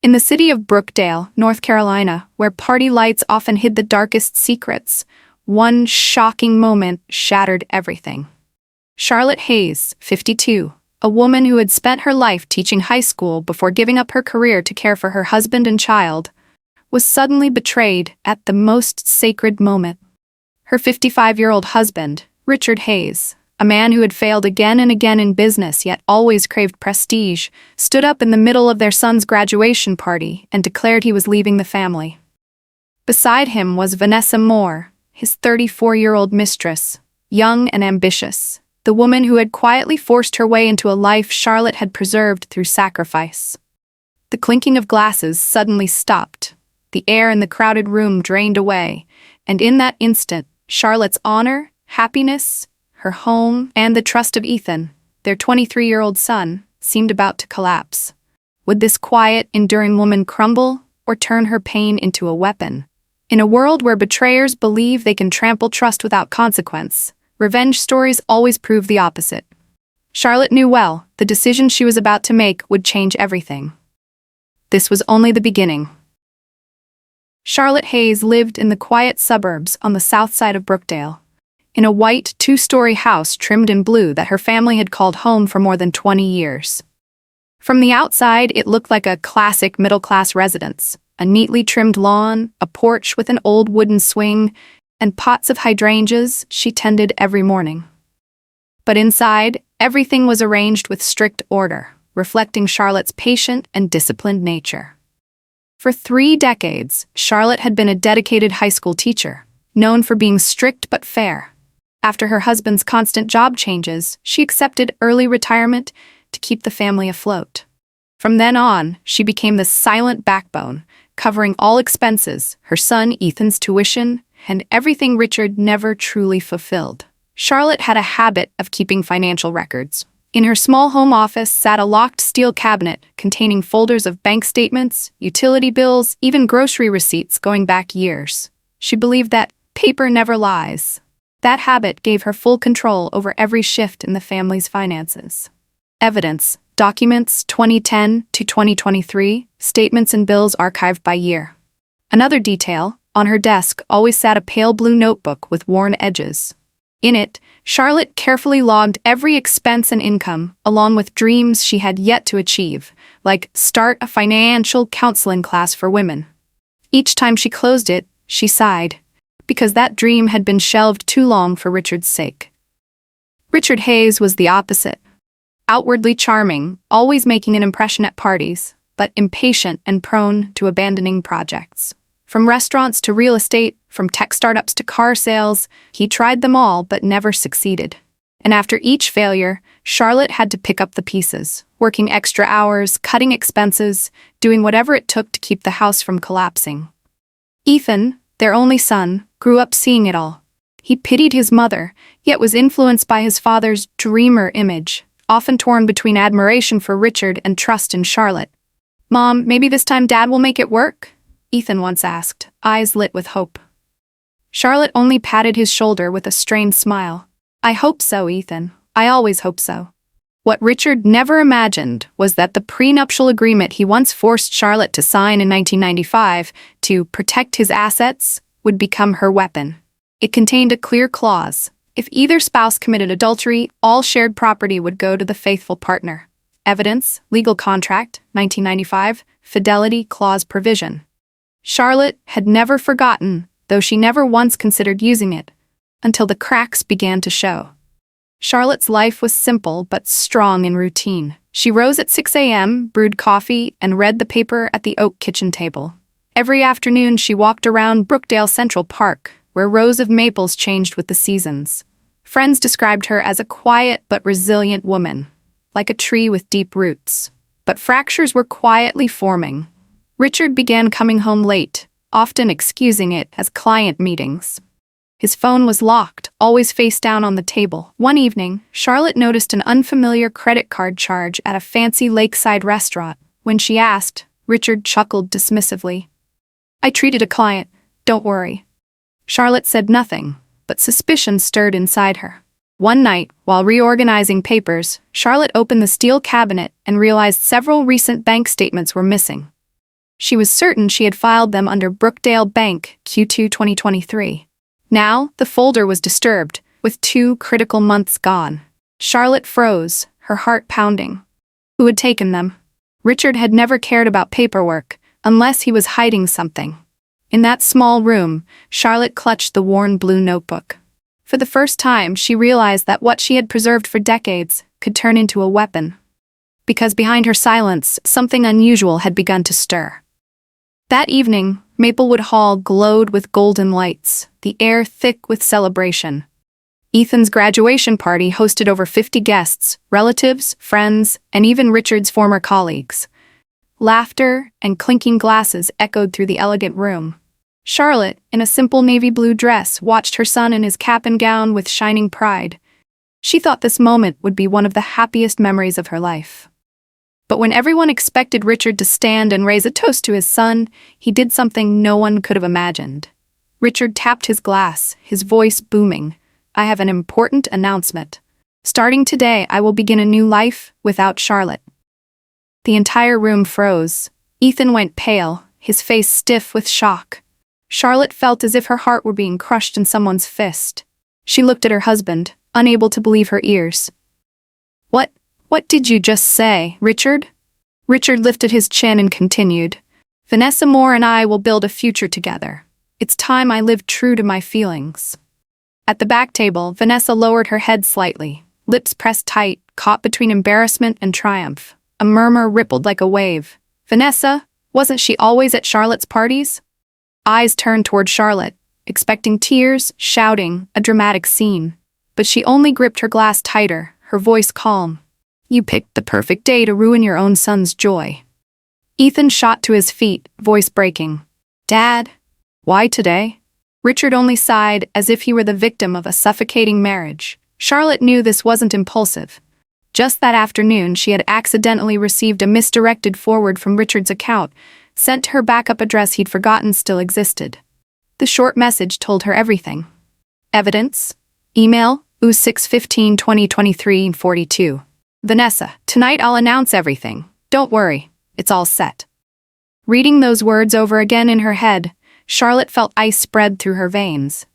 In the city of Brookdale, North Carolina, where party lights often hid the darkest secrets, one shocking moment shattered everything. Charlotte Hayes, 52, a woman who had spent her life teaching high school before giving up her career to care for her husband and child, was suddenly betrayed at the most sacred moment. Her 55-year-old husband, Richard Hayes, a man who had failed again and again in business yet always craved prestige, stood up in the middle of their son's graduation party and declared he was leaving the family. Beside him was Vanessa Moore, his 34-year-old mistress, young and ambitious, the woman who had quietly forced her way into a life Charlotte had preserved through sacrifice. The clinking of glasses suddenly stopped. The air in the crowded room drained away, and in that instant, Charlotte's honor, happiness, her home, and the trust of Ethan, their 23-year-old son, seemed about to collapse. Would this quiet, enduring woman crumble or turn her pain into a weapon? In a world where betrayers believe they can trample trust without consequence, revenge stories always prove the opposite. Charlotte knew well the decision she was about to make would change everything. This was only the beginning. Charlotte Hayes lived in the quiet suburbs on the south side of Brookdale, in a white, two-story house trimmed in blue that her family had called home for more than 20 years. From the outside, it looked like a classic middle-class residence, a neatly trimmed lawn, a porch with an old wooden swing, and pots of hydrangeas she tended every morning. But inside, everything was arranged with strict order, reflecting Charlotte's patient and disciplined nature. For 3 decades, Charlotte had been a dedicated high school teacher, known for being strict but fair. After her husband's constant job changes, she accepted early retirement to keep the family afloat. From then on, she became the silent backbone, covering all expenses, her son Ethan's tuition, and everything Richard never truly fulfilled. Charlotte had a habit of keeping financial records. In her small home office sat a locked steel cabinet containing folders of bank statements, utility bills, even grocery receipts going back years. She believed that paper never lies. That habit gave her full control over every shift in the family's finances. Evidence, documents 2010 to 2023, statements and bills archived by year. Another detail, on her desk always sat a pale blue notebook with worn edges. In it, Charlotte carefully logged every expense and income, along with dreams she had yet to achieve, like start a financial counseling class for women. Each time she closed it, she sighed, because that dream had been shelved too long for Richard's sake. Richard Hayes was the opposite. Outwardly charming, always making an impression at parties, but impatient and prone to abandoning projects. From restaurants to real estate, from tech startups to car sales, he tried them all but never succeeded. And after each failure, Charlotte had to pick up the pieces, working extra hours, cutting expenses, doing whatever it took to keep the house from collapsing. Ethan, their only son, grew up seeing it all. He pitied his mother, yet was influenced by his father's dreamer image, often torn between admiration for Richard and trust in Charlotte. "Mom, maybe this time Dad will make it work?" Ethan once asked, eyes lit with hope. Charlotte only patted his shoulder with a strained smile. "I hope so, Ethan. I always hope so." What Richard never imagined was that the prenuptial agreement he once forced Charlotte to sign in 1995 to protect his assets would become her weapon. It contained a clear clause. If either spouse committed adultery, all shared property would go to the faithful partner. Evidence, legal contract, 1995, fidelity clause provision. Charlotte had never forgotten, though she never once considered using it, until the cracks began to show. Charlotte's life was simple but strong in routine. She rose at 6 a.m., brewed coffee, and read the paper at the oak kitchen table. Every afternoon she walked around Brookdale Central Park, where rows of maples changed with the seasons. Friends described her as a quiet but resilient woman, like a tree with deep roots. But fractures were quietly forming. Richard began coming home late, often excusing it as client meetings. His phone was locked, always face down on the table. One evening, Charlotte noticed an unfamiliar credit card charge at a fancy lakeside restaurant. When she asked, Richard chuckled dismissively. "I treated a client, don't worry." Charlotte said nothing, but suspicion stirred inside her. One night, while reorganizing papers, Charlotte opened the steel cabinet and realized several recent bank statements were missing. She was certain she had filed them under Brookdale Bank, Q2 2023. Now, the folder was disturbed, with 2 critical months gone. Charlotte froze, her heart pounding. Who had taken them? Richard had never cared about paperwork, unless he was hiding something. In that small room, Charlotte clutched the worn blue notebook. For the first time, she realized that what she had preserved for decades could turn into a weapon. Because behind her silence, something unusual had begun to stir. That evening, Maplewood Hall glowed with golden lights, the air thick with celebration. Ethan's graduation party hosted over 50 guests, relatives, friends, and even Richard's former colleagues. Laughter and clinking glasses echoed through the elegant room. Charlotte, in a simple navy blue dress, watched her son in his cap and gown with shining pride. She thought this moment would be one of the happiest memories of her life. But when everyone expected Richard to stand and raise a toast to his son, he did something no one could have imagined. Richard tapped his glass, his voice booming. "I have an important announcement. Starting today, I will begin a new life without Charlotte." The entire room froze. Ethan went pale, his face stiff with shock. Charlotte felt as if her heart were being crushed in someone's fist. She looked at her husband, unable to believe her ears. What did you just say, Richard?" Richard lifted his chin and continued. "Vanessa Moore and I will build a future together. It's time I lived true to my feelings." At the back table, Vanessa lowered her head slightly, lips pressed tight, caught between embarrassment and triumph. A murmur rippled like a wave. Vanessa, wasn't she always at Charlotte's parties? Eyes turned toward Charlotte, expecting tears, shouting, a dramatic scene. But she only gripped her glass tighter, her voice calm. "You picked the perfect day to ruin your own son's joy." Ethan shot to his feet, voice breaking. "Dad, why today?" Richard only sighed, as if he were the victim of a suffocating marriage. Charlotte knew this wasn't impulsive. Just that afternoon, she had accidentally received a misdirected forward from Richard's account, sent to her backup address he'd forgotten still existed. The short message told her everything. Evidence? Email, U6/15/2023-42. "Vanessa, tonight I'll announce everything. Don't worry, it's all set." Reading those words over again in her head, Charlotte felt ice spread through her veins.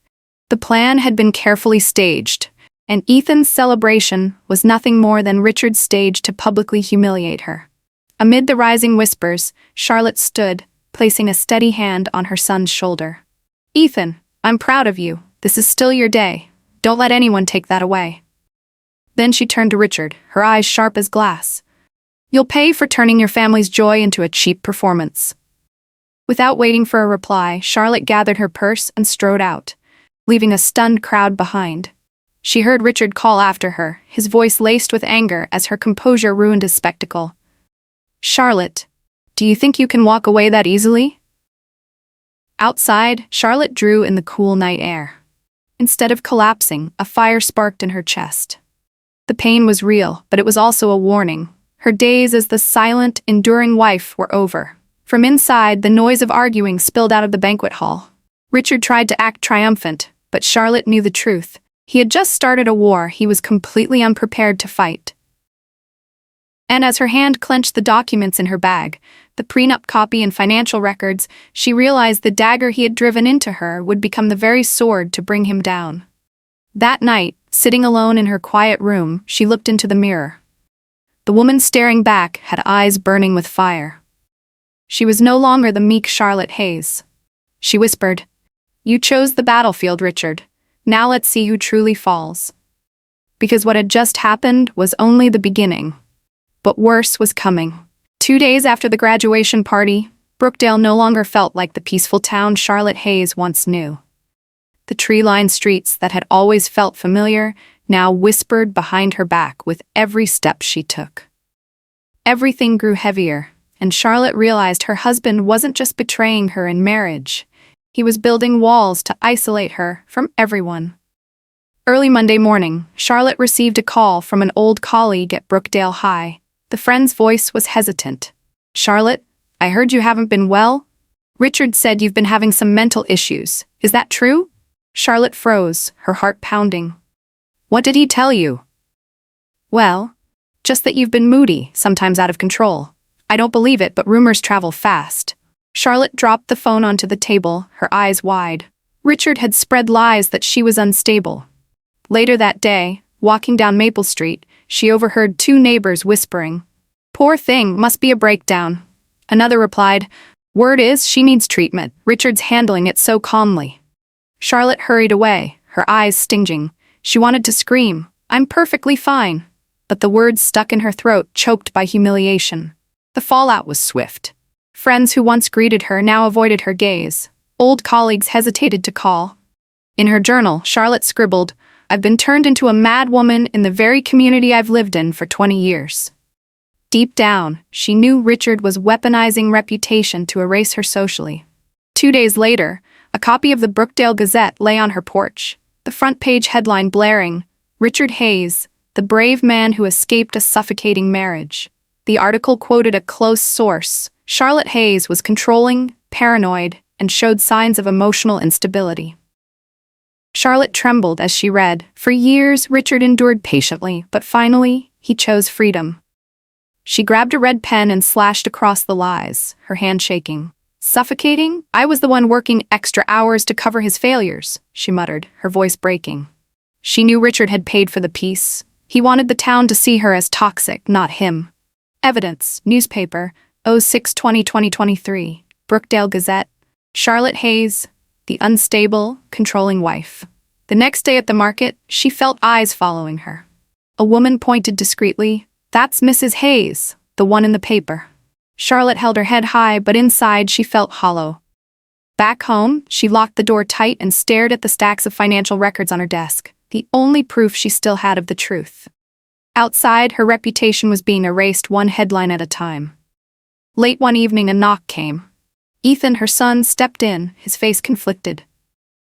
The plan had been carefully staged, and Ethan's celebration was nothing more than Richard's stage to publicly humiliate her. Amid the rising whispers, Charlotte stood, placing a steady hand on her son's shoulder. "Ethan, I'm proud of you. This is still your day. Don't let anyone take that away." Then she turned to Richard, her eyes sharp as glass. "You'll pay for turning your family's joy into a cheap performance." Without waiting for a reply, Charlotte gathered her purse and strode out, leaving a stunned crowd behind. She heard Richard call after her, his voice laced with anger as her composure ruined his spectacle. "Charlotte, do you think you can walk away that easily?" Outside, Charlotte drew in the cool night air. Instead of collapsing, a fire sparked in her chest. The pain was real, but it was also a warning. Her days as the silent, enduring wife were over. From inside, the noise of arguing spilled out of the banquet hall. Richard tried to act triumphant, but Charlotte knew the truth. He had just started a war he was completely unprepared to fight. And as her hand clenched the documents in her bag, the prenup copy and financial records, she realized the dagger he had driven into her would become the very sword to bring him down. That night, sitting alone in her quiet room, she looked into the mirror. The woman staring back had eyes burning with fire. She was no longer the meek Charlotte Hayes. She whispered, "You chose the battlefield, Richard. Now let's see who truly falls." Because what had just happened was only the beginning. But worse was coming. 2 days after the graduation party, Brookdale no longer felt like the peaceful town Charlotte Hayes once knew. The tree-lined streets that had always felt familiar now whispered behind her back with every step she took. Everything grew heavier, and Charlotte realized her husband wasn't just betraying her in marriage. He was building walls to isolate her from everyone. Early Monday morning, Charlotte received a call from an old colleague at Brookdale High. The friend's voice was hesitant. "Charlotte, I heard you haven't been well. Richard said you've been having some mental issues. Is that true?" Charlotte froze, her heart pounding. "What did he tell you?" "Well, just that you've been moody, sometimes out of control. I don't believe it, but rumors travel fast. Charlotte dropped the phone onto the table, her eyes wide. Richard had spread lies that she was unstable. Later that day, walking down Maple Street, she overheard two neighbors whispering, "Poor thing, must be a breakdown." Another replied, "Word is she needs treatment." Richard's handling it so calmly. Charlotte hurried away, her eyes stinging. She wanted to scream, "I'm perfectly fine." But the words stuck in her throat, choked by humiliation. The fallout was swift. Friends who once greeted her now avoided her gaze. Old colleagues hesitated to call. In her journal, Charlotte scribbled, "I've been turned into a mad woman in the very community I've lived in for 20 years. Deep down, she knew Richard was weaponizing reputation to erase her socially. 2 days later, a copy of the Brookdale Gazette lay on her porch, the front page headline blaring, "Richard Hayes, the brave man who escaped a suffocating marriage." The article quoted a close source. Charlotte Hayes was controlling, paranoid, and showed signs of emotional instability. Charlotte trembled as she read. For years, Richard endured patiently, but finally, he chose freedom. She grabbed a red pen and slashed across the lies, her hand shaking. "Suffocating? I was the one working extra hours to cover his failures," she muttered, her voice breaking. She knew Richard had paid for the peace. He wanted the town to see her as toxic, not him. Evidence, newspaper, 06/20/2023, Brookdale Gazette. Charlotte Hayes, the unstable, controlling wife. The next day at the market, she felt eyes following her. A woman pointed discreetly, "That's Mrs. Hayes, the one in the paper." Charlotte held her head high, but inside she felt hollow. Back home, she locked the door tight and stared at the stacks of financial records on her desk, the only proof she still had of the truth. Outside, her reputation was being erased one headline at a time. Late one evening, a knock came. Ethan, her son, stepped in, his face conflicted.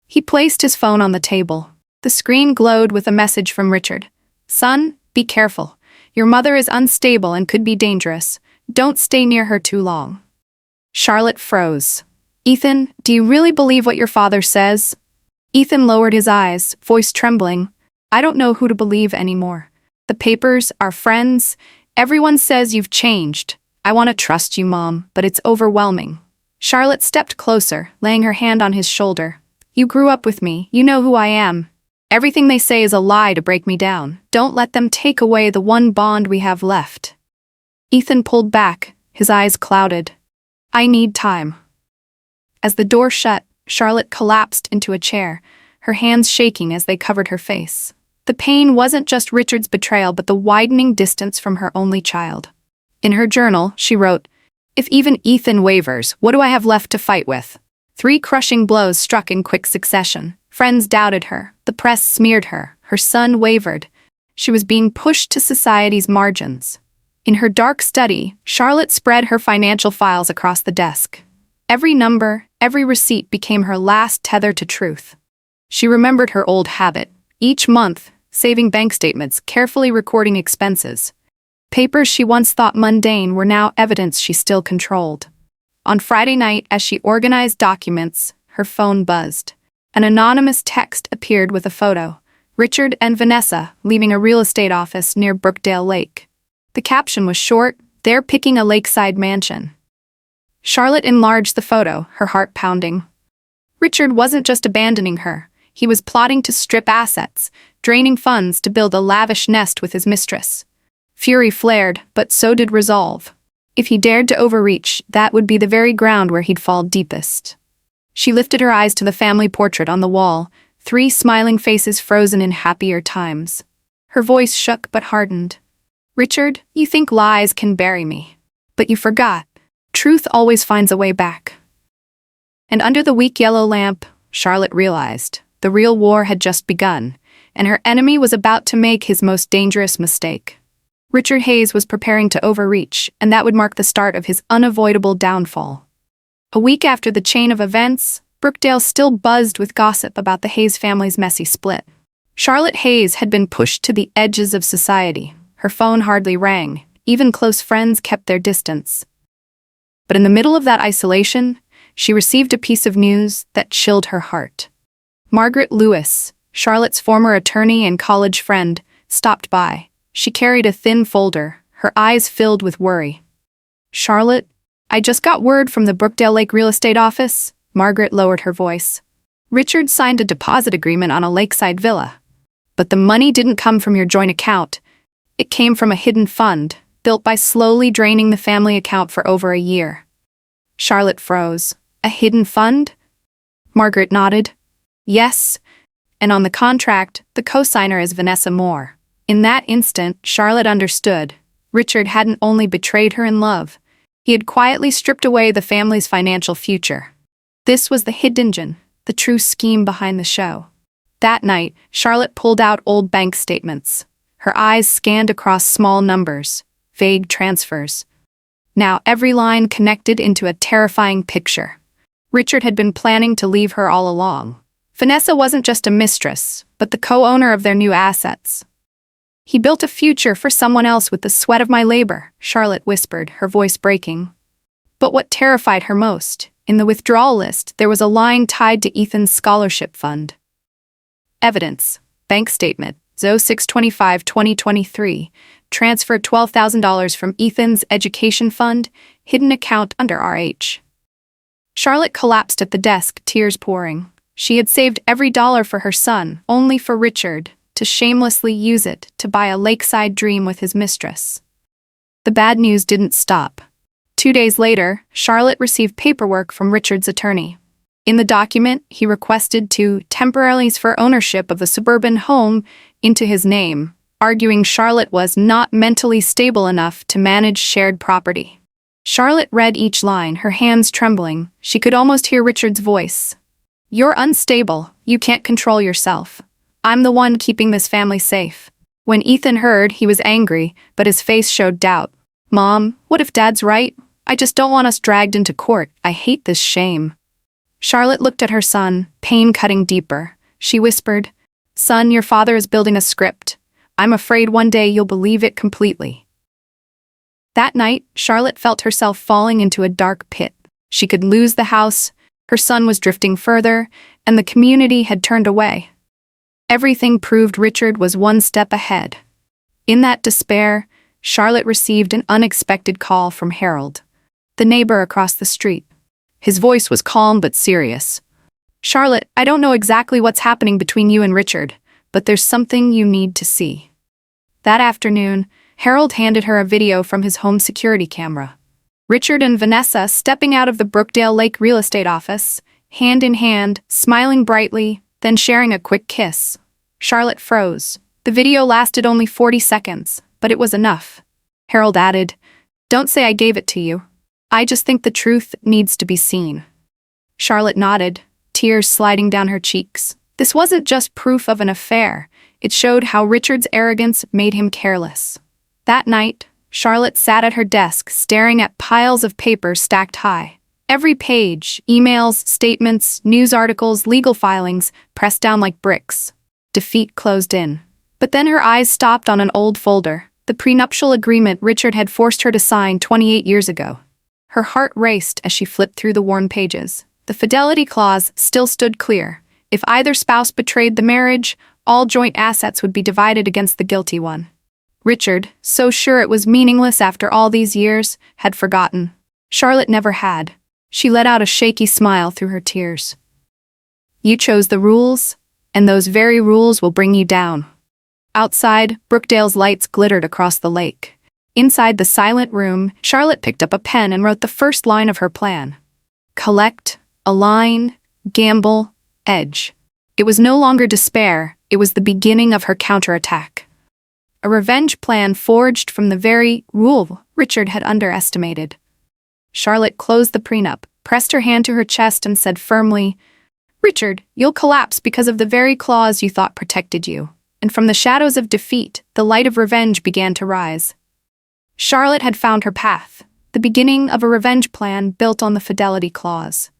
He placed his phone on the table. The screen glowed with a message from Richard. "Son, be careful. Your mother is unstable and could be dangerous. Don't stay near her too long." Charlotte froze. "Ethan, do you really believe what your father says?" Ethan lowered his eyes, voice trembling. "I don't know who to believe anymore. The papers, our friends, everyone says you've changed. I want to trust you, Mom, but it's overwhelming." Charlotte stepped closer, laying her hand on his shoulder. "You grew up with me, you know who I am. Everything they say is a lie to break me down. Don't let them take away the one bond we have left." Ethan pulled back, his eyes clouded. "I need time." As the door shut, Charlotte collapsed into a chair, her hands shaking as they covered her face. The pain wasn't just Richard's betrayal but the widening distance from her only child. In her journal, she wrote, "If even Ethan wavers, what do I have left to fight with?" 3 crushing blows struck in quick succession. Friends doubted her, the press smeared her, her son wavered. She was being pushed to society's margins. In her dark study, Charlotte spread her financial files across the desk. Every number, every receipt became her last tether to truth. She remembered her old habit, each month, saving bank statements, carefully recording expenses. Papers she once thought mundane were now evidence she still controlled. On Friday night, as she organized documents, her phone buzzed. An anonymous text appeared with a photo. Richard and Vanessa leaving a real estate office near Brookdale Lake. The caption was short, "They're picking a lakeside mansion." Charlotte enlarged the photo, her heart pounding. Richard wasn't just abandoning her. He was plotting to strip assets, draining funds to build a lavish nest with his mistress. Fury flared, but so did resolve. If he dared to overreach, that would be the very ground where he'd fall deepest. She lifted her eyes to the family portrait on the wall, 3 smiling faces frozen in happier times. Her voice shook but hardened. "Richard, you think lies can bury me. But you forgot. Truth always finds a way back." And under the weak yellow lamp, Charlotte realized the real war had just begun, and her enemy was about to make his most dangerous mistake. Richard Hayes was preparing to overreach, and that would mark the start of his unavoidable downfall. A week after the chain of events, Brookdale still buzzed with gossip about the Hayes family's messy split. Charlotte Hayes had been pushed to the edges of society. Her phone hardly rang. Even close friends kept their distance. But in the middle of that isolation, she received a piece of news that chilled her heart. Margaret Lewis, Charlotte's former attorney and college friend, stopped by. She carried a thin folder, her eyes filled with worry. "Charlotte, I just got word from the Brookdale Lake real estate office. Margaret lowered her voice. Richard signed a deposit agreement on a lakeside villa. But the money didn't come from your joint account. It came from a hidden fund, built by slowly draining the family account for over a year. Charlotte froze. A hidden fund? Margaret nodded. Yes, and on the contract, the co-signer is Vanessa Moore. In that instant, Charlotte understood. Richard hadn't only betrayed her in love, he had quietly stripped away the family's financial future. This was the hidden engine, the true scheme behind the show. That night, Charlotte pulled out old bank statements. Her eyes scanned across small numbers, vague transfers. Now every line connected into a terrifying picture. Richard had been planning to leave her all along. Vanessa wasn't just a mistress, but the co-owner of their new assets. He built a future for someone else with the sweat of my labor, Charlotte whispered, her voice breaking. But what terrified her most, in the withdrawal list, there was a line tied to Ethan's scholarship fund. Evidence. Bank statement. 06/25/2023. Transferred $12,000 from Ethan's education fund, hidden account under RH. Charlotte collapsed at the desk, tears pouring. She had saved every dollar for her son, only for Richard to shamelessly use it to buy a lakeside dream with his mistress. The bad news didn't stop. 2 days later, Charlotte received paperwork from Richard's attorney. In the document, he requested to temporarily transfer ownership of the suburban home into his name, arguing Charlotte was not mentally stable enough to manage shared property. Charlotte read each line, her hands trembling. She could almost hear Richard's voice. You're unstable. You can't control yourself. I'm the one keeping this family safe. When Ethan heard, he was angry, but his face showed doubt. Mom, what if Dad's right? I just don't want us dragged into court. I hate this shame. Charlotte looked at her son, pain cutting deeper. She whispered, Son, your father is building a script. I'm afraid one day you'll believe it completely. That night, Charlotte felt herself falling into a dark pit. She could lose the house, her son was drifting further, and the community had turned away. Everything proved Richard was one step ahead. In that despair, Charlotte received an unexpected call from Harold, the neighbor across the street. His voice was calm but serious. Charlotte, I don't know exactly what's happening between you and Richard, but there's something you need to see. That afternoon, Harold handed her a video from his home security camera. Richard and Vanessa stepping out of the Brookdale Lake real estate office, hand in hand, smiling brightly, then sharing a quick kiss. Charlotte froze. The video lasted only 40 seconds, but it was enough. Harold added, Don't say I gave it to you. I just think the truth needs to be seen. Charlotte nodded, tears sliding down her cheeks. This wasn't just proof of an affair. It showed how Richard's arrogance made him careless. That night, Charlotte sat at her desk staring at piles of paper stacked high. Every page, emails, statements, news articles, legal filings, pressed down like bricks. Defeat closed in. But then her eyes stopped on an old folder, the prenuptial agreement Richard had forced her to sign 28 years ago. Her heart raced as she flipped through the worn pages. The fidelity clause still stood clear. If either spouse betrayed the marriage, all joint assets would be divided against the guilty one. Richard, so sure it was meaningless after all these years, had forgotten. Charlotte never had. She let out a shaky smile through her tears. You chose the rules, and those very rules will bring you down. Outside, Brookdale's lights glittered across the lake. Inside the silent room, Charlotte picked up a pen and wrote the first line of her plan. Collect, align, gamble, edge. It was no longer despair, it was the beginning of her counterattack. A revenge plan forged from the very rule Richard had underestimated. Charlotte closed the prenup, pressed her hand to her chest and said firmly, Richard, you'll collapse because of the very clause you thought protected you. And from the shadows of defeat, the light of revenge began to rise. Charlotte had found her path, the beginning of a revenge plan built on the fidelity clause.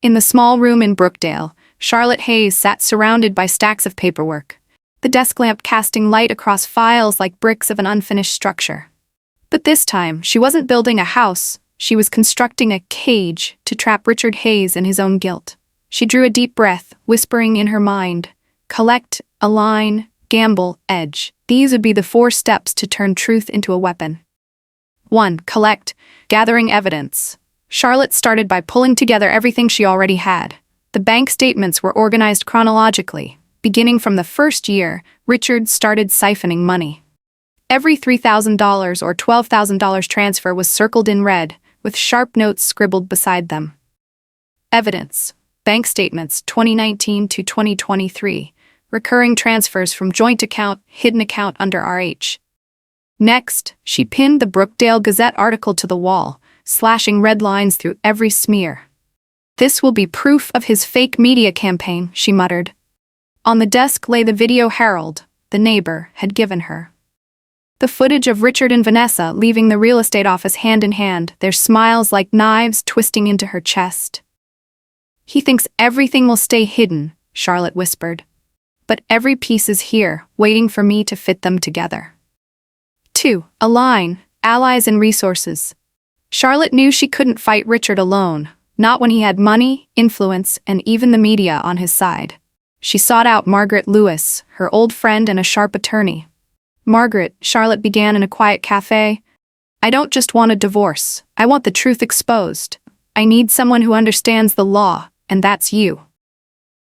In the small room in Brookdale, Charlotte Hayes sat surrounded by stacks of paperwork, the desk lamp casting light across files like bricks of an unfinished structure. But this time, she wasn't building a house, she was constructing a cage to trap Richard Hayes in his own guilt. She drew a deep breath, whispering in her mind, collect, align, gamble, edge. These would be the 4 steps to turn truth into a weapon. 1. Collect, gathering evidence. Charlotte started by pulling together everything she already had. The bank statements were organized chronologically. Beginning from the first year, Richard started siphoning money. Every $3,000 or $12,000 transfer was circled in red, with sharp notes scribbled beside them. Evidence: bank statements 2019 to 2023, recurring transfers from joint account, hidden account under RH. Next, she pinned the Brookdale Gazette article to the wall, slashing red lines through every smear. "This will be proof of his fake media campaign," she muttered. On the desk lay the video Harold, the neighbor, had given her. The footage of Richard and Vanessa leaving the real estate office hand in hand, their smiles like knives twisting into her chest. "He thinks everything will stay hidden," Charlotte whispered. "But every piece is here, waiting for me to fit them together." 2. Align, allies and resources. Charlotte knew she couldn't fight Richard alone, not when he had money, influence, and even the media on his side. She sought out Margaret Lewis, her old friend and a sharp attorney. "Margaret," Charlotte began in a quiet cafe, "I don't just want a divorce. I want the truth exposed. I need someone who understands the law, and that's you."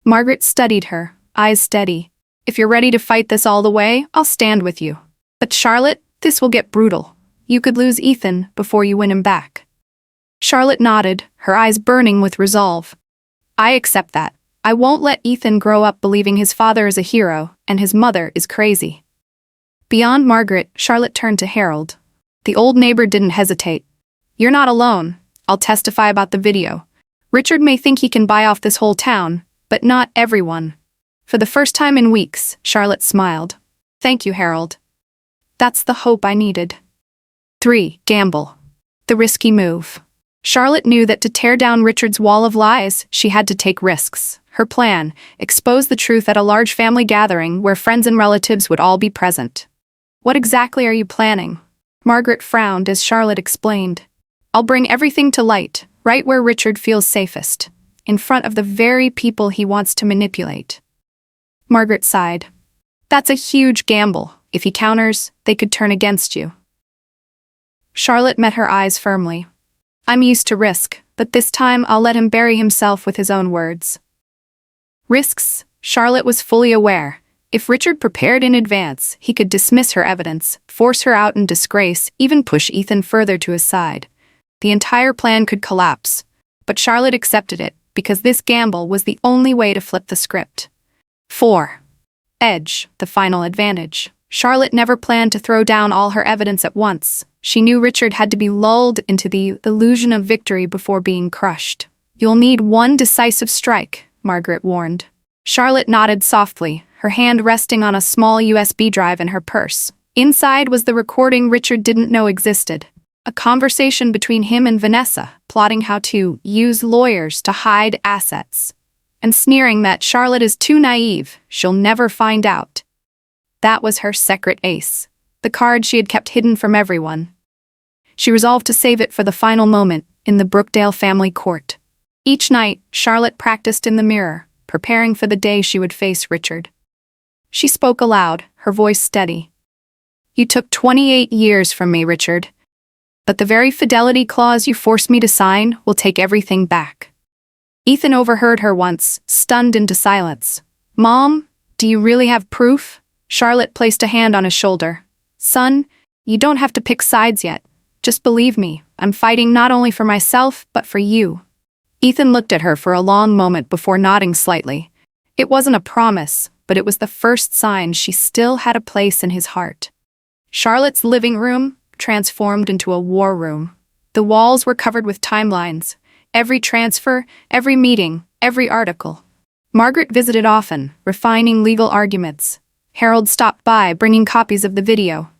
Margaret studied her, eyes steady. "If you're ready to fight this all the way, I'll stand with you. But Charlotte, this will get brutal. You could lose Ethan before you win him back." Charlotte nodded, her eyes burning with resolve. "I accept that. I won't let Ethan grow up believing his father is a hero and his mother is crazy." Beyond Margaret, Charlotte turned to Harold. The old neighbor didn't hesitate. "You're not alone. I'll testify about the video. Richard may think he can buy off this whole town, but not everyone." For the first time in weeks, Charlotte smiled. "Thank you, Harold. That's the hope I needed." 3. Gamble. The risky move. Charlotte knew that to tear down Richard's wall of lies, she had to take risks. Her plan: expose the truth at a large family gathering where friends and relatives would all be present. "What exactly are you planning?" Margaret frowned as Charlotte explained. "I'll bring everything to light, right where Richard feels safest, in front of the very people he wants to manipulate." Margaret sighed. "That's a huge gamble. If he counters, they could turn against you." Charlotte met her eyes firmly. "I'm used to risk, but this time I'll let him bury himself with his own words." Risks, Charlotte was fully aware. If Richard prepared in advance, he could dismiss her evidence, force her out in disgrace, even push Ethan further to his side. The entire plan could collapse. But Charlotte accepted it, because this gamble was the only way to flip the script. 4. Edge, the final advantage. Charlotte never planned to throw down all her evidence at once. She knew Richard had to be lulled into the illusion of victory before being crushed. "You'll need one decisive strike," Margaret warned. Charlotte nodded softly, her hand resting on a small USB drive in her purse. Inside was the recording Richard didn't know existed. A conversation between him and Vanessa, plotting how to use lawyers to hide assets, and sneering that Charlotte is too naive, she'll never find out. That was her secret ace, the card she had kept hidden from everyone. She resolved to save it for the final moment, in the Brookdale family court. Each night, Charlotte practiced in the mirror, preparing for the day she would face Richard. She spoke aloud, her voice steady. "You took 28 years from me, Richard. But the very fidelity clause you forced me to sign will take everything back." Ethan overheard her once, stunned into silence. "Mom, do you really have proof?" Charlotte placed a hand on his shoulder. "Son, you don't have to pick sides yet. Just believe me, I'm fighting not only for myself, but for you." Ethan looked at her for a long moment before nodding slightly. It wasn't a promise, but it was the first sign she still had a place in his heart. Charlotte's living room transformed into a war room. The walls were covered with timelines. Every transfer, every meeting, every article. Margaret visited often, refining legal arguments. Harold stopped by, bringing copies of the video.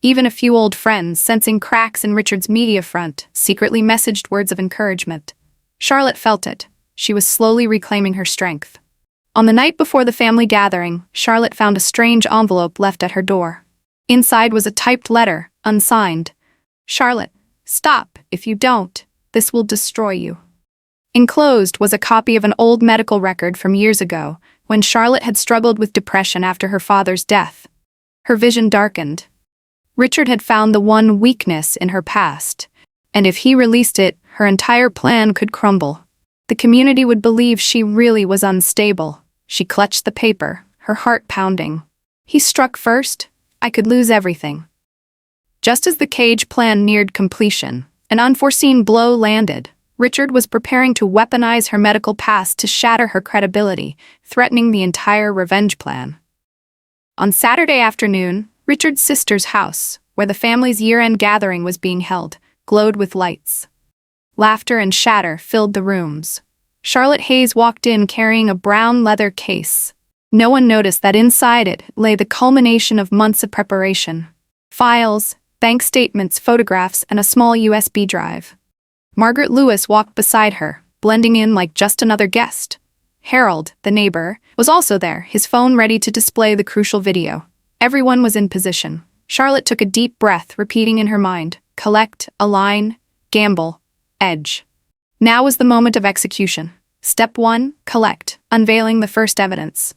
Even a few old friends, sensing cracks in Richard's media front, secretly messaged words of encouragement. Charlotte felt it. She was slowly reclaiming her strength. On the night before the family gathering, Charlotte found a strange envelope left at her door. Inside was a typed letter, unsigned. "Charlotte, stop. If you don't, this will destroy you." Enclosed was a copy of an old medical record from years ago, when Charlotte had struggled with depression after her father's death. Her vision darkened. Richard had found the one weakness in her past, and if he released it, her entire plan could crumble. The community would believe she really was unstable. She clutched the paper, her heart pounding. He struck first. I could lose everything. Just as the cage plan neared completion, an unforeseen blow landed. Richard was preparing to weaponize her medical past to shatter her credibility, threatening the entire revenge plan. On Saturday afternoon, Richard's sister's house, where the family's year-end gathering was being held, glowed with lights. Laughter and chatter filled the rooms. Charlotte Hayes walked in carrying a brown leather case. No one noticed that inside it lay the culmination of months of preparation. Files, bank statements, photographs, and a small USB drive. Margaret Lewis walked beside her, blending in like just another guest. Harold, the neighbor, was also there, his phone ready to display the crucial video. Everyone was in position. Charlotte took a deep breath, repeating in her mind, collect, align, gamble, edge. Now was the moment of execution. Step 1, collect, unveiling the first evidence.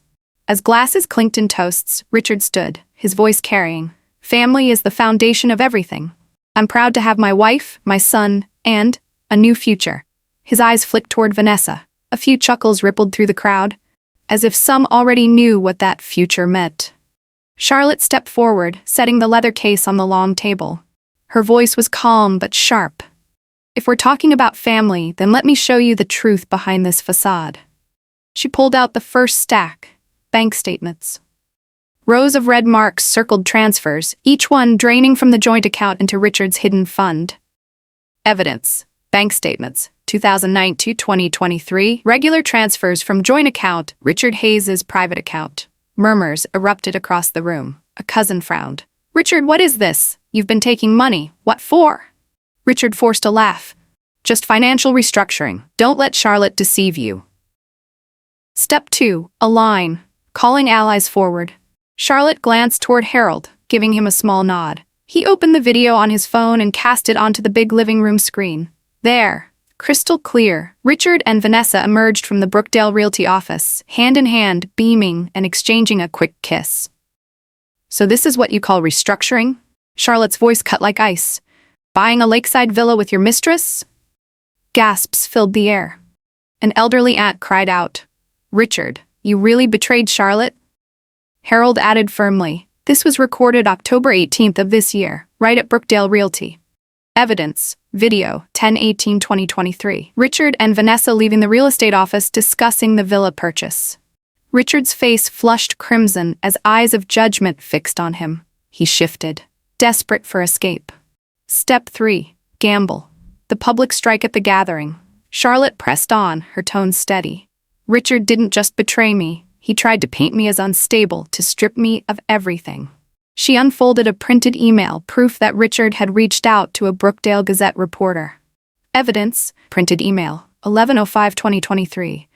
As glasses clinked in toasts, Richard stood, his voice carrying, family is the foundation of everything. I'm proud to have my wife, my son, and a new future. His eyes flicked toward Vanessa. A few chuckles rippled through the crowd, as if some already knew what that future meant. Charlotte stepped forward, setting the leather case on the long table. Her voice was calm but sharp. If we're talking about family, then let me show you the truth behind this facade. She pulled out the first stack, bank statements. Rows of red marks circled transfers, each one draining from the joint account into Richard's hidden fund. Evidence. Bank statements. 2009-2023. Regular transfers from joint account, Richard Hayes' private account. Murmurs erupted across the room. A cousin frowned. Richard, what is this? You've been taking money. What for? Richard forced a laugh. Just financial restructuring. Don't let Charlotte deceive you. Step 2. Align. Calling allies forward. Charlotte glanced toward Harold, giving him a small nod. He opened the video on his phone and cast it onto the big living room screen. There, crystal clear, Richard and Vanessa emerged from the Brookdale Realty office, hand in hand, beaming and exchanging a quick kiss. So this is what you call restructuring? Charlotte's voice cut like ice. Buying a lakeside villa with your mistress? Gasps filled the air. An elderly aunt cried out, Richard, you really betrayed Charlotte? Harold added firmly, this was recorded October 18th of this year, right at Brookdale Realty. Evidence. Video, 10/18/2023. Richard and Vanessa leaving the real estate office discussing the villa purchase. Richard's face flushed crimson as eyes of judgment fixed on him. He shifted, desperate for escape. Step 3. Gamble. The public strike at the gathering. Charlotte pressed on, her tone steady. Richard didn't just betray me. He tried to paint me as unstable, to strip me of everything. She unfolded a printed email, proof that Richard had reached out to a Brookdale Gazette reporter. Evidence. Printed email. 11/05/2023.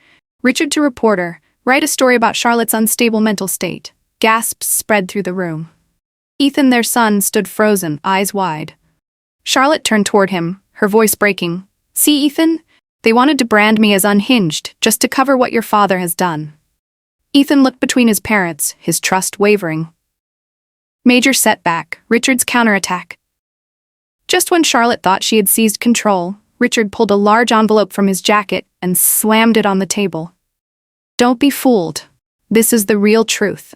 Richard to reporter. Write a story about Charlotte's unstable mental state. Gasps spread through the room. Ethan, their son, stood frozen, eyes wide. Charlotte turned toward him, her voice breaking. See, Ethan? They wanted to brand me as unhinged, just to cover what your father has done. Ethan looked between his parents, his trust wavering. Major setback, Richard's counterattack. Just when Charlotte thought she had seized control, Richard pulled a large envelope from his jacket and slammed it on the table. Don't be fooled. This is the real truth.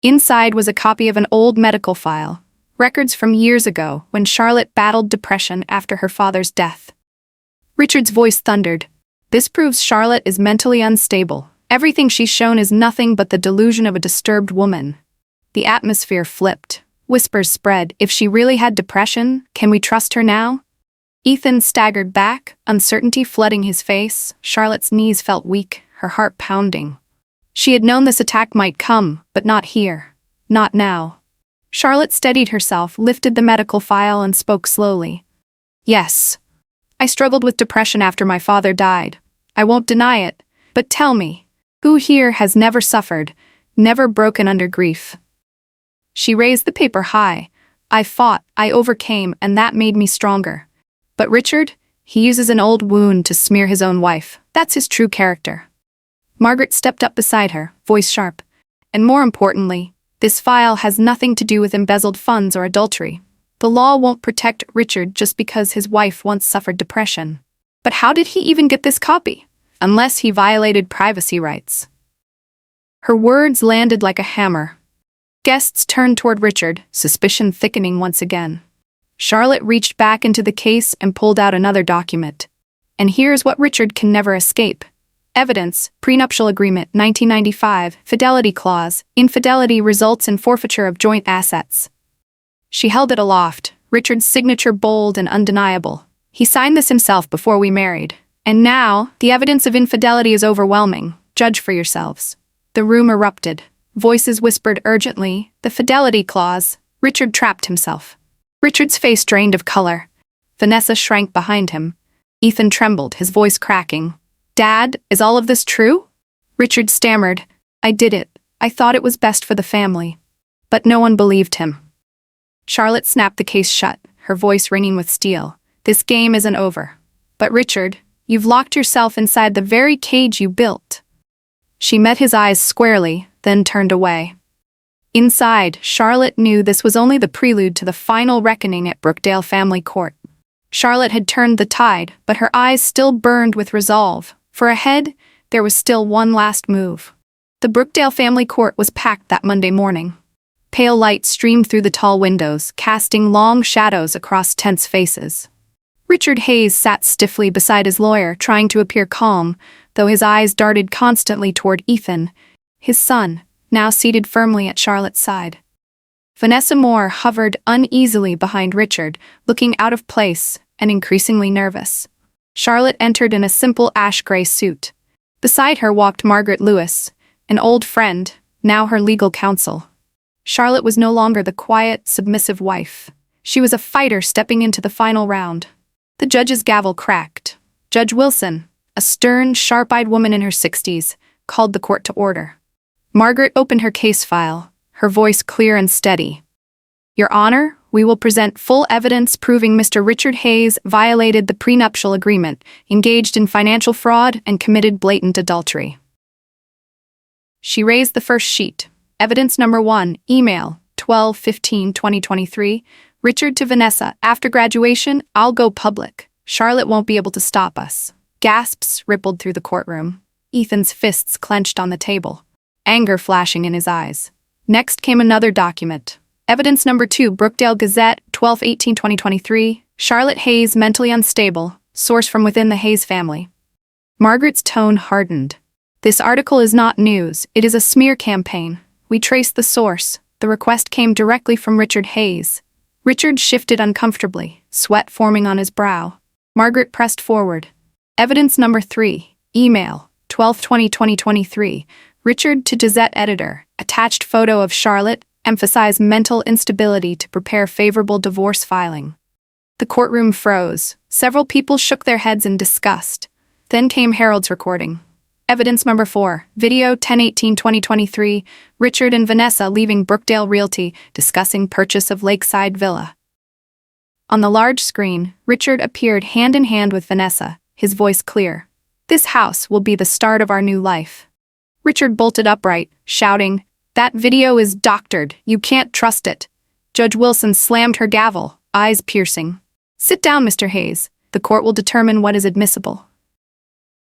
Inside was a copy of an old medical file, records from years ago when Charlotte battled depression after her father's death. Richard's voice thundered. This proves Charlotte is mentally unstable. Everything she's shown is nothing but the delusion of a disturbed woman. The atmosphere flipped. Whispers spread. If she really had depression, can we trust her now? Ethan staggered back, uncertainty flooding his face. Charlotte's knees felt weak, her heart pounding. She had known this attack might come, but not here. Not now. Charlotte steadied herself, lifted the medical file and spoke slowly. Yes. I struggled with depression after my father died. I won't deny it, but tell me, who here has never suffered, never broken under grief? She raised the paper high. I fought, I overcame, and that made me stronger. But Richard, he uses an old wound to smear his own wife. That's his true character. Margaret stepped up beside her, voice sharp. And more importantly, this file has nothing to do with embezzled funds or adultery. The law won't protect Richard just because his wife once suffered depression. But how did he even get this copy? Unless he violated privacy rights. Her words landed like a hammer. Guests turned toward Richard, suspicion thickening once again. Charlotte reached back into the case and pulled out another document. And here's what Richard can never escape. Evidence, prenuptial agreement, 1995, fidelity clause, infidelity results in forfeiture of joint assets. She held it aloft, Richard's signature bold and undeniable. He signed this himself before we married. And now, the evidence of infidelity is overwhelming. Judge for yourselves. The room erupted. Voices whispered urgently, the fidelity clause. Richard trapped himself. Richard's face drained of color. Vanessa shrank behind him. Ethan trembled, his voice cracking. Dad, is all of this true? Richard stammered. I did it. I thought it was best for the family. But no one believed him. Charlotte snapped the case shut, her voice ringing with steel. This game isn't over. But Richard, you've locked yourself inside the very cage you built. She met his eyes squarely, then turned away. Inside, Charlotte knew this was only the prelude to the final reckoning at Brookdale family court. Charlotte had turned the tide, but her eyes still burned with resolve. For ahead, there was still one last move. The Brookdale family court was packed that Monday morning. Pale light streamed through the tall windows, casting long shadows across tense faces. Richard Hayes sat stiffly beside his lawyer, trying to appear calm, though his eyes darted constantly toward Ethan, his son, now seated firmly at Charlotte's side. Vanessa Moore hovered uneasily behind Richard, looking out of place and increasingly nervous. Charlotte entered in a simple ash-gray suit. Beside her walked Margaret Lewis, an old friend, now her legal counsel. Charlotte was no longer the quiet, submissive wife. She was a fighter stepping into the final round. The judge's gavel cracked. Judge Wilson, a stern, sharp-eyed woman in her 60s, called the court to order. Margaret opened her case file, her voice clear and steady. Your Honor, we will present full evidence proving Mr. Richard Hayes violated the prenuptial agreement, engaged in financial fraud, and committed blatant adultery. She raised the first sheet. Evidence number 1, email, 12/15/2023. Richard to Vanessa, after graduation, I'll go public. Charlotte won't be able to stop us. Gasps rippled through the courtroom. Ethan's fists clenched on the table, anger flashing in his eyes. Next came another document. Evidence number 2, Brookdale Gazette, 12/18/2023. Charlotte Hayes mentally unstable, source from within the Hayes family. Margaret's tone hardened. This article is not news, it is a smear campaign. We traced the source. The request came directly from Richard Hayes. Richard shifted uncomfortably, sweat forming on his brow. Margaret pressed forward. Evidence number 3, email, 12/20/2023. Richard to Gazette editor, attached photo of Charlotte, emphasized mental instability to prepare favorable divorce filing. The courtroom froze. Several people shook their heads in disgust. Then came Harold's recording. Evidence number 4, video 10/18/2023, Richard and Vanessa leaving Brookdale Realty, discussing purchase of Lakeside Villa. On the large screen, Richard appeared hand in hand with Vanessa, his voice clear. This house will be the start of our new life. Richard bolted upright, shouting, That video is doctored, you can't trust it. Judge Wilson slammed her gavel, eyes piercing. Sit down, Mr. Hayes, the court will determine what is admissible.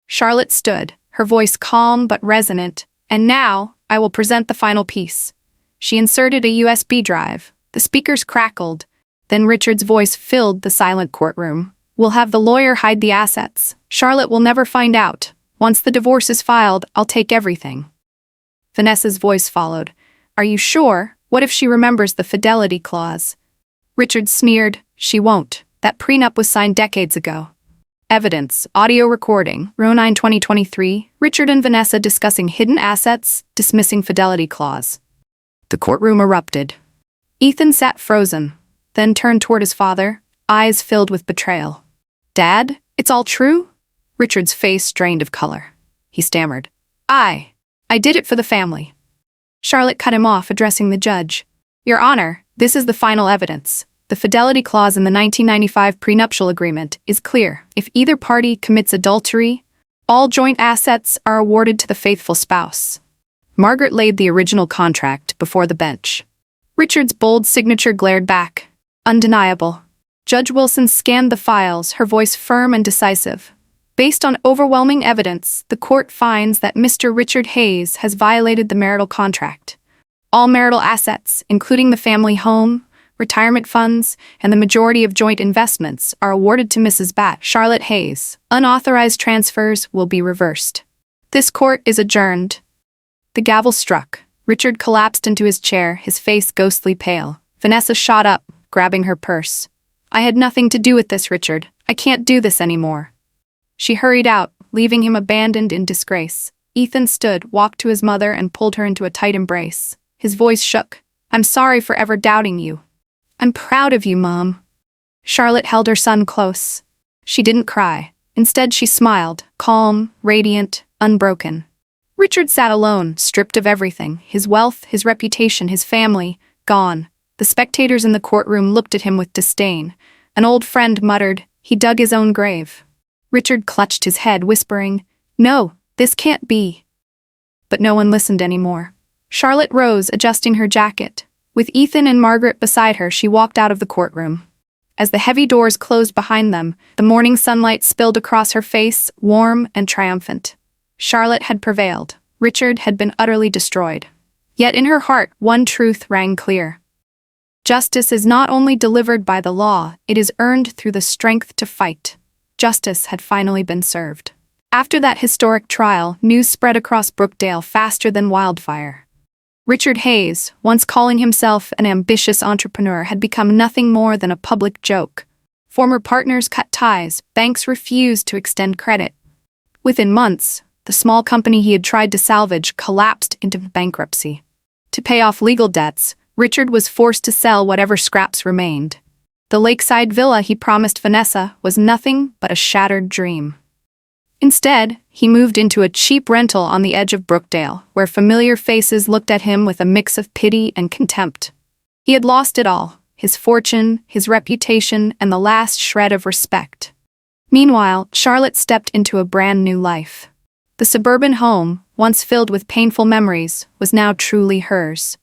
Charlotte stood, her voice calm but resonant, and now, I will present the final piece. She inserted a USB drive. The speakers crackled. Then Richard's voice filled the silent courtroom. We'll have the lawyer hide the assets. Charlotte will never find out. Once the divorce is filed, I'll take everything. Vanessa's voice followed. Are you sure? What if she remembers the fidelity clause? Richard sneered. She won't. That prenup was signed decades ago. Evidence, audio recording, Row 9 2023, Richard and Vanessa discussing hidden assets, dismissing fidelity clause. The courtroom erupted. Ethan sat frozen, then turned toward his father, eyes filled with betrayal. Dad, it's all true? Richard's face drained of color. He stammered. I did it for the family. Charlotte cut him off, addressing the judge. Your Honor, this is the final evidence. The fidelity clause in the 1995 prenuptial agreement is clear. If either party commits adultery, all joint assets are awarded to the faithful spouse. Margaret laid the original contract before the bench. Richard's bold signature glared back. Undeniable. Judge Wilson scanned the files, her voice firm and decisive. Based on overwhelming evidence, the court finds that Mr. Richard Hayes has violated the marital contract. All marital assets, including the family home, retirement funds, and the majority of joint investments, are awarded to Mrs. Charlotte Hayes. Unauthorized transfers will be reversed. This court is adjourned. The gavel struck. Richard collapsed into his chair, his face ghostly pale. Vanessa shot up, grabbing her purse. "I had nothing to do with this, Richard. I can't do this anymore." She hurried out, leaving him abandoned in disgrace. Ethan stood, walked to his mother, and pulled her into a tight embrace. His voice shook. "I'm sorry for ever doubting you. I'm proud of you, Mom." Charlotte held her son close. She didn't cry. Instead, she smiled, calm, radiant, unbroken. Richard sat alone, stripped of everything, his wealth, his reputation, his family, gone. The spectators in the courtroom looked at him with disdain. An old friend muttered, "He dug his own grave." Richard clutched his head, whispering, "No, this can't be." But no one listened anymore. Charlotte rose, adjusting her jacket. With Ethan and Margaret beside her, she walked out of the courtroom. As the heavy doors closed behind them, the morning sunlight spilled across her face, warm and triumphant. Charlotte had prevailed. Richard had been utterly destroyed. Yet in her heart, one truth rang clear. Justice is not only delivered by the law, it is earned through the strength to fight. Justice had finally been served. After that historic trial, news spread across Brookdale faster than wildfire. Richard Hayes, once calling himself an ambitious entrepreneur, had become nothing more than a public joke. Former partners cut ties, banks refused to extend credit. Within months, the small company he had tried to salvage collapsed into bankruptcy. To pay off legal debts, Richard was forced to sell whatever scraps remained. The lakeside villa he promised Vanessa was nothing but a shattered dream. Instead, he moved into a cheap rental on the edge of Brookdale, where familiar faces looked at him with a mix of pity and contempt. He had lost it all, his fortune, his reputation, and the last shred of respect. Meanwhile, Charlotte stepped into a brand new life. The suburban home, once filled with painful memories, was now truly hers.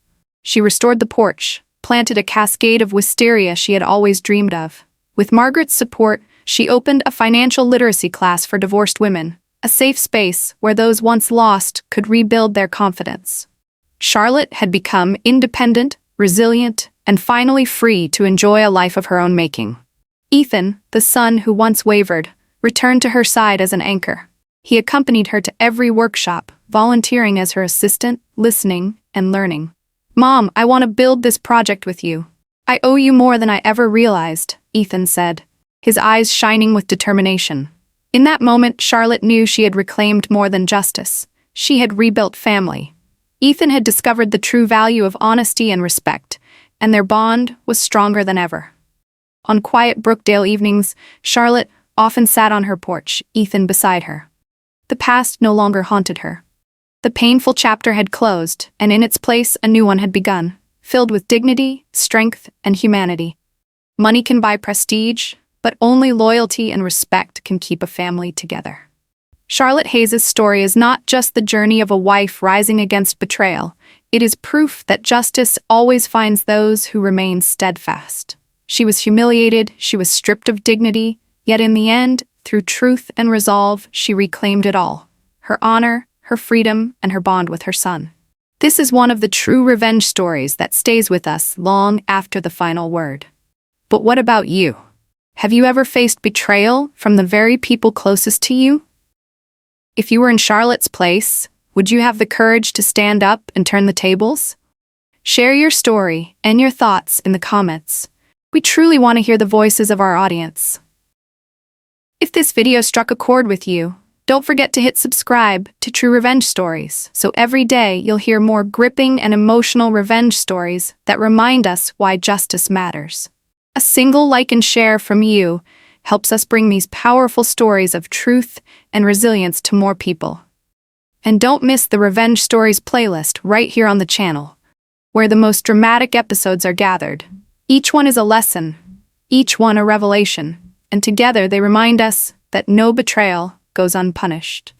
She restored the porch, planted a cascade of wisteria she had always dreamed of. With Margaret's support, she opened a financial literacy class for divorced women, a safe space where those once lost could rebuild their confidence. Charlotte had become independent, resilient, and finally free to enjoy a life of her own making. Ethan, the son who once wavered, returned to her side as an anchor. He accompanied her to every workshop, volunteering as her assistant, listening, and learning. "Mom, I want to build this project with you. I owe you more than I ever realized," Ethan said, his eyes shining with determination. In that moment, Charlotte knew she had reclaimed more than justice. She had rebuilt family. Ethan had discovered the true value of honesty and respect, and their bond was stronger than ever. On quiet Brookdale evenings, Charlotte often sat on her porch, Ethan beside her. The past no longer haunted her. The painful chapter had closed, and in its place a new one had begun, filled with dignity, strength, and humanity. Money can buy prestige, but only loyalty and respect can keep a family together. Charlotte Hayes' story is not just the journey of a wife rising against betrayal. It is proof that justice always finds those who remain steadfast. She was humiliated, she was stripped of dignity, yet in the end, through truth and resolve, she reclaimed it all: her honor, her freedom, and her bond with her son. This is one of the true revenge stories that stays with us long after the final word. But what about you? Have you ever faced betrayal from the very people closest to you? If you were in Charlotte's place, would you have the courage to stand up and turn the tables? Share your story and your thoughts in the comments. We truly want to hear the voices of our audience. If this video struck a chord with you, don't forget to hit subscribe to True Revenge Stories, so every day you'll hear more gripping and emotional revenge stories that remind us why justice matters. A single like and share from you helps us bring these powerful stories of truth and resilience to more people. And don't miss the Revenge Stories playlist right here on the channel, where the most dramatic episodes are gathered. Each one is a lesson, each one a revelation, and together they remind us that no betrayal goes unpunished.